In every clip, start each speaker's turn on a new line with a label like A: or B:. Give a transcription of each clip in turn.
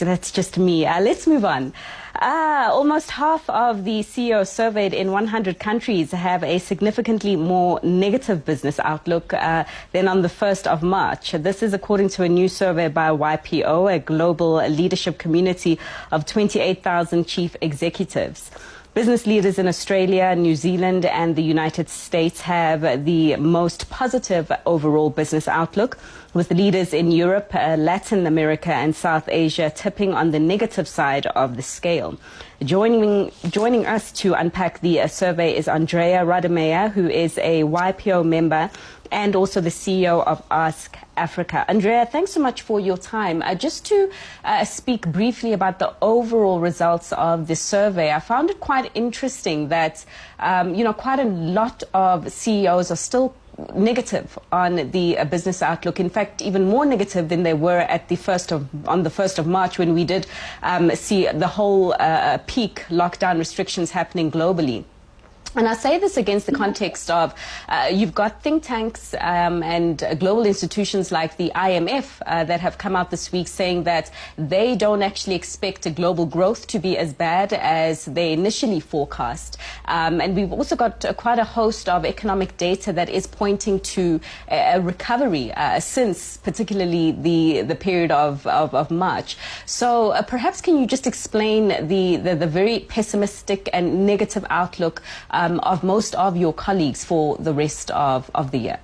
A: that's just me. Let's move on. Almost half of the CEOs surveyed in 100 countries have a significantly more negative business outlook than on the 1st of March. This is according to a new survey by YPO, a global leadership community of 28,000 chief executives. Business leaders in Australia, New Zealand and the United States have the most positive overall business outlook, with leaders in Europe, Latin America and South Asia tipping on the negative side of the scale. Joining us to unpack the survey is Andrea Rademeyer, who is a YPO member and also the CEO of Ask Africa. Andrea, thanks so much for your time. Just to speak briefly about the overall results of the survey, I found it quite interesting that, quite a lot of CEOs are still negative on the business outlook. In fact, even more negative than they were at on the 1st of March when we did see the whole peak lockdown restrictions happening globally. And I say this against the context of you've got think tanks and global institutions like the IMF that have come out this week saying that they don't actually expect a global growth to be as bad as they initially forecast. And we've also got quite a host of economic data that is pointing to a recovery since particularly the period of March. So perhaps can you just explain the very pessimistic and negative outlook of most of your colleagues for the rest of the year?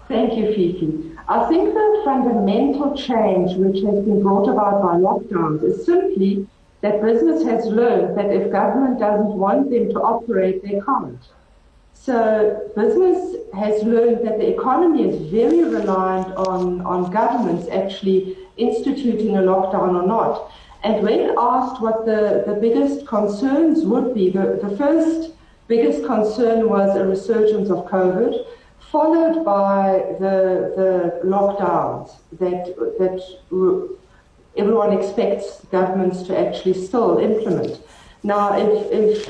B: Thank you, Fifi. I think the fundamental change which has been brought about by lockdowns is simply that business has learned that if government doesn't want them to operate, they can't. So business has learned that the economy is very reliant on governments actually instituting a lockdown or not. And when asked what the biggest concerns would be, the first biggest concern was a resurgence of COVID, followed by the lockdowns that everyone expects governments to actually still implement. Now, if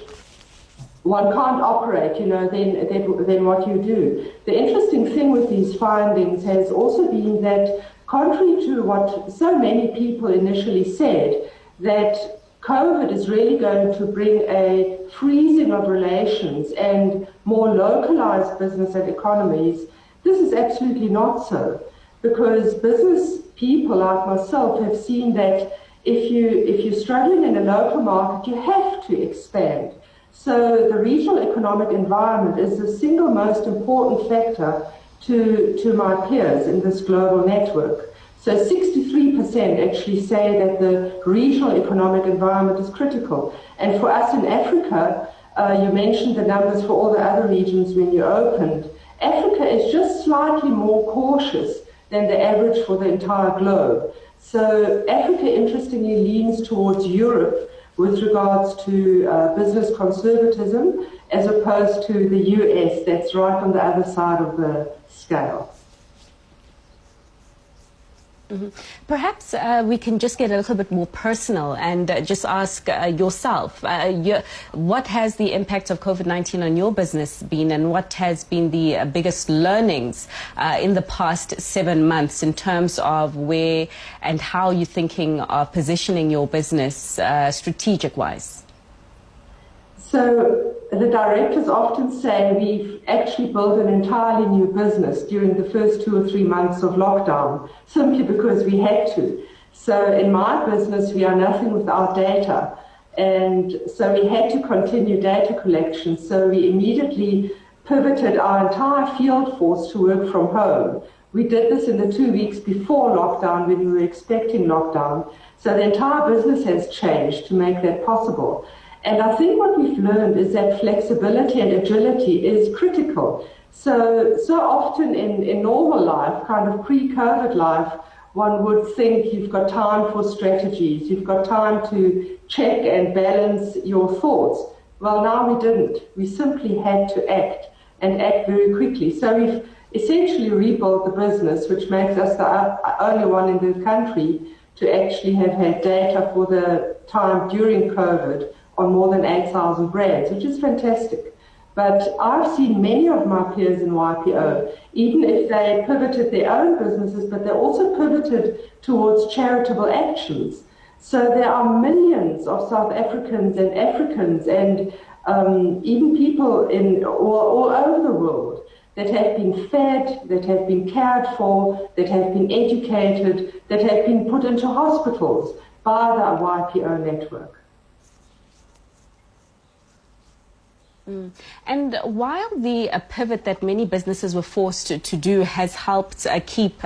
B: one can't operate, then what you do. The interesting thing with these findings has also been that, contrary to what so many people initially said, that COVID is really going to bring a freezing of relations and more localized business and economies, this is absolutely not so. Because business people like myself have seen that if you're struggling in a local market, you have to expand. So the regional economic environment is the single most important factor to my peers in this global network. So 63% actually say that the regional economic environment is critical. And for us in Africa, you mentioned the numbers for all the other regions when you opened. Africa is just slightly more cautious than the average for the entire globe. So Africa, interestingly, leans towards Europe with regards to business conservatism, as opposed to the US, that's right on the other side of the scale.
A: Mm-hmm. Perhaps we can just get a little bit more personal and just ask yourself, what has the impact of COVID-19 on your business been, and what has been the biggest learnings in the past 7 months in terms of where and how you're thinking of positioning your business strategic-wise?
B: So the directors often say we've actually built an entirely new business during the first 2 or 3 months of lockdown, simply because we had to. So in my business, we are nothing without data. And so we had to continue data collection. So we immediately pivoted our entire field force to work from home. We did this in the 2 weeks before lockdown when we were expecting lockdown. So the entire business has changed to make that possible. And I think what we've learned is that flexibility and agility is critical. So often in normal life, kind of pre-COVID life, one would think you've got time for strategies, you've got time to check and balance your thoughts. Well, now we didn't. We simply had to act, and act very quickly. So we've essentially rebuilt the business, which makes us the only one in the country to actually have had data for the time during COVID on more than 8,000 brands, which is fantastic. But I've seen many of my peers in YPO, even if they pivoted their own businesses, but they also pivoted towards charitable actions. So there are millions of South Africans and Africans and even people all over the world that have been fed, that have been cared for, that have been educated, that have been put into hospitals by the YPO network.
A: And while the pivot that many businesses were forced to do has helped keep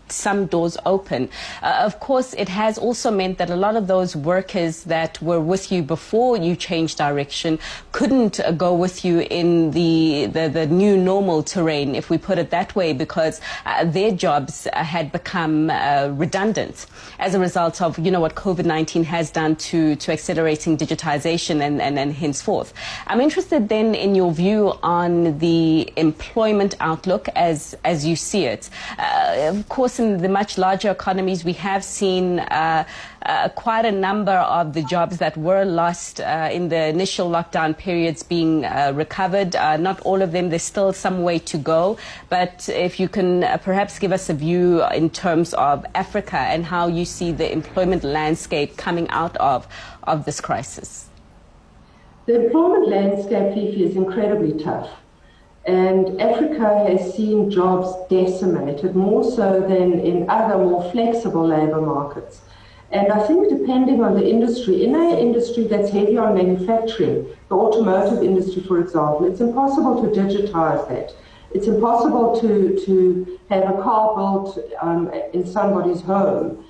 A: some doors open, of course it has also meant that a lot of those workers that were with you before you changed direction couldn't go with you in the new normal terrain, if we put it that way, because their jobs had become redundant as a result of, you know, what COVID-19 has done to accelerating digitization and henceforth. I'm interested then in your view on the employment outlook as you see it. Of course, in the much larger economies, we have seen quite a number of the jobs that were lost in the initial lockdown periods being recovered. Not all of them, there's still some way to go. But if you can perhaps give us a view in terms of Africa and how you see the employment landscape coming out of this crisis.
B: The employment landscape, Fifi, is incredibly tough. And Africa has seen jobs decimated more so than in other more flexible labour markets. And I think depending on the industry, in an industry that's heavy on manufacturing, the automotive industry, for example, it's impossible to digitize that. It's impossible to have a car built in somebody's home.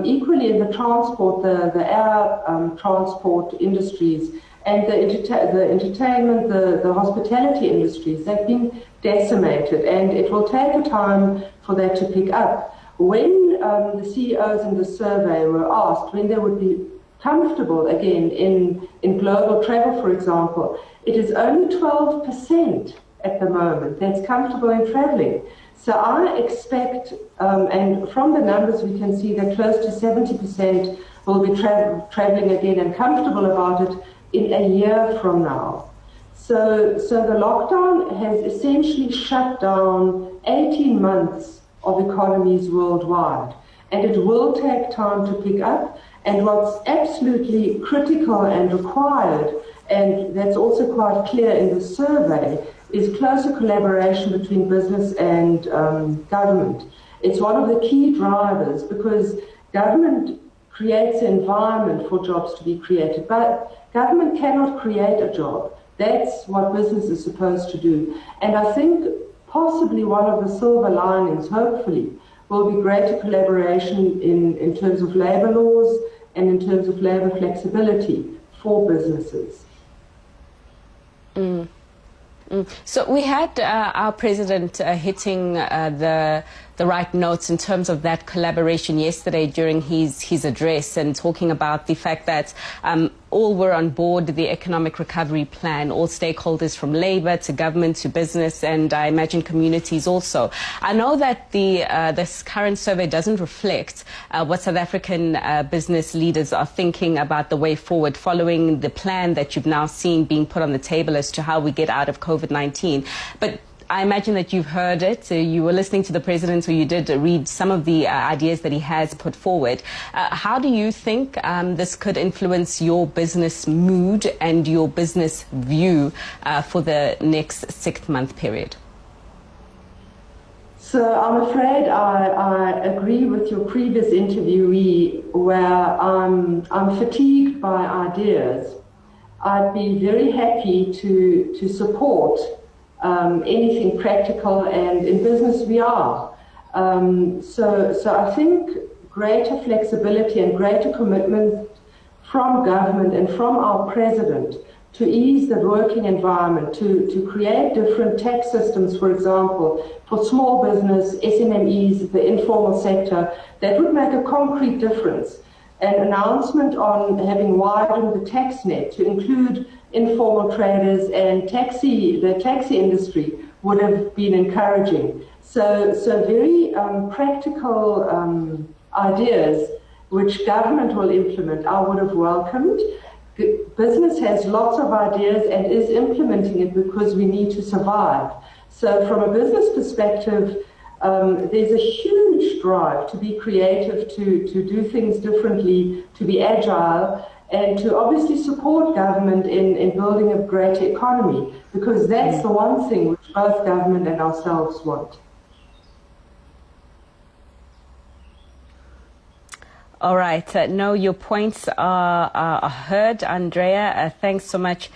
B: Equally in the transport, the air transport industries, and the entertainment, the hospitality industries, they've been decimated, and it will take a time for that to pick up. When the CEOs in the survey were asked when they would be comfortable again in global travel, for example, it is only 12% at the moment that's comfortable in traveling. So I expect, and from the numbers we can see that close to 70% will be traveling again and comfortable about it in a year from now. So the lockdown has essentially shut down 18 months of economies worldwide, and it will take time to pick up. And what's absolutely critical and required, and that's also quite clear in the survey, is closer collaboration between business and government. It's one of the key drivers, because government creates an environment for jobs to be created, but government cannot create a job. That's what business is supposed to do. And I think possibly one of the silver linings, hopefully, will be greater collaboration in terms of labour laws and in terms of labour flexibility for businesses.
A: So we had our president hitting the right notes in terms of that collaboration yesterday during his address, and talking about the fact that all were on board the economic recovery plan, all stakeholders from labour to government to business, and I imagine communities also. I know that this current survey doesn't reflect what South African business leaders are thinking about the way forward following the plan that you've now seen being put on the table as to how we get out of COVID-19. But I imagine that you've heard it. You were listening to the president, or you did read some of the ideas that he has put forward. How do you think this could influence your business mood and your business view for the next 6-month period?
B: So I'm afraid I agree with your previous interviewee, where I'm fatigued by ideas. I'd be very happy to support anything practical, and in business we are. So I think greater flexibility and greater commitment from government and from our president to ease the working environment, to create different tax systems, for example, for small business, SMMEs, the informal sector, that would make a concrete difference. An announcement on having widened the tax net to include informal traders and the taxi industry would have been encouraging. So very practical ideas which government will implement, I would have welcomed. Business has lots of ideas and is implementing it because we need to survive. So from a business perspective, There's a huge drive to be creative, to do things differently, to be agile, and to obviously support government in building a greater economy, because that's the one thing which both government and ourselves want.
A: All right. No, your points are heard, Andrea. Thanks so much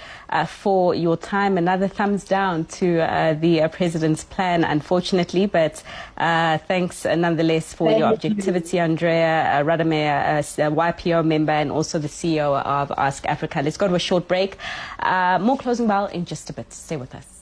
A: for your time. Another thumbs down to the President's plan, unfortunately, but thanks nonetheless for your objectivity, Andrea Radamere, YPO member and also the CEO of Ask Africa. Let's go to a short break. More Closing Bell in just a bit. Stay with us.